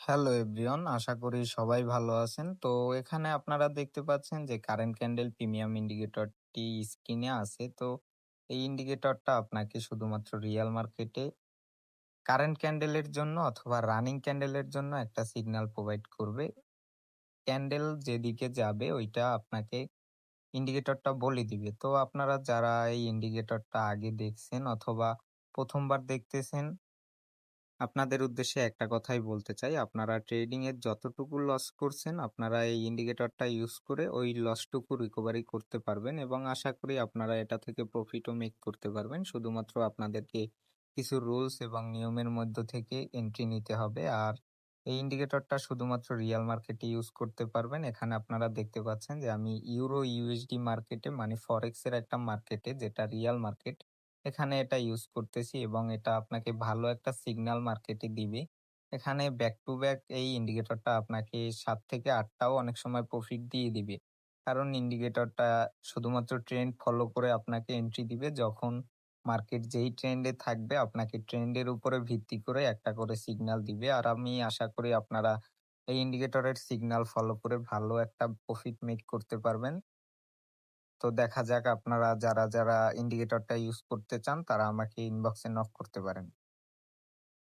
Hello everyone, আশা করি সবাই ভালো আছেন। তো এখানে আপনারা দেখতে পাচ্ছেন যে কারেন্ট ক্যান্ডেল প্রিমিয়াম ইন্ডিকেটরটি স্ক্রিনে আছে। তো এই ইন্ডিকেটরটা আপনাকে শুধুমাত্র রিয়াল মার্কেটে কারেন্ট ক্যান্ডেলের জন্য অথবা রানিং ক্যান্ডেলের জন্য একটা সিগন্যাল প্রোভাইড করবে। ক্যান্ডেল যেদিকে যাবে ওইটা আপনাকে ইন্ডিকেটরটা বলে দিবে। তো আপনারা যারা এই ইন্ডিকেটরটা আগে দেখছেন অথবা প্রথমবার দেখতেছেন, আপনাদের উদ্দেশ্যে একটা কথাই বলতে চাই, আপনারা ট্রেডিং এর যতটুকু লস করছেন আপনারা এই ইন্ডিকেটরটা ইউজ করে ওই লসটুকু রিকভারি করতে পারবেন এবং আশা করি আপনারা এটা থেকে প্রফিটও মেক করতে পারবেন। শুধুমাত্র আপনাদেরকে কিছু রুলস এবং নিয়মের মধ্য থেকে এন্ট্রি নিতে হবে। আর এই ইন্ডিকেটরটা শুধুমাত্র রিয়াল মার্কেটে ইউজ করতে পারবেন। এখানে আপনারা দেখতে পাচ্ছেন যে আমি ইউরো ইউএসডি মার্কেটে মানে ফরেক্স এর একটা মার্কেটে, যেটা রিয়াল মার্কেট, এখানে এটা ইউজ করতেছি এবং এটা আপনাকে ভালো একটা সিগন্যাল মার্কেটে দিবে। এখানে ব্যাক টু ব্যাক এই ইন্ডিকেটরটা আপনাকে ৭ থেকে ৮ টাও অনেক সময় প্রফিট দিয়ে দিবে। কারণ ইন্ডিকেটরটা শুধুমাত্র ট্রেন্ড ফলো করে আপনাকে এন্ট্রি দিবে। যখন মার্কেট যেই ট্রেন্ডে থাকবে আপনাকে ট্রেন্ডের উপরে ভিত্তি করে একটা করে সিগন্যাল দিবে। আর আমি আশা করি আপনারা এই ইন্ডিকেটরের সিগন্যাল ফলো করে ভালো একটা প্রফিট মেক করতে পারবেন। তো দেখা যাক, আপনারা যারা ইন্ডিকেটরটা ইউজ করতে চান তারা আমাকে ইনবক্সে নক করতে পারেন।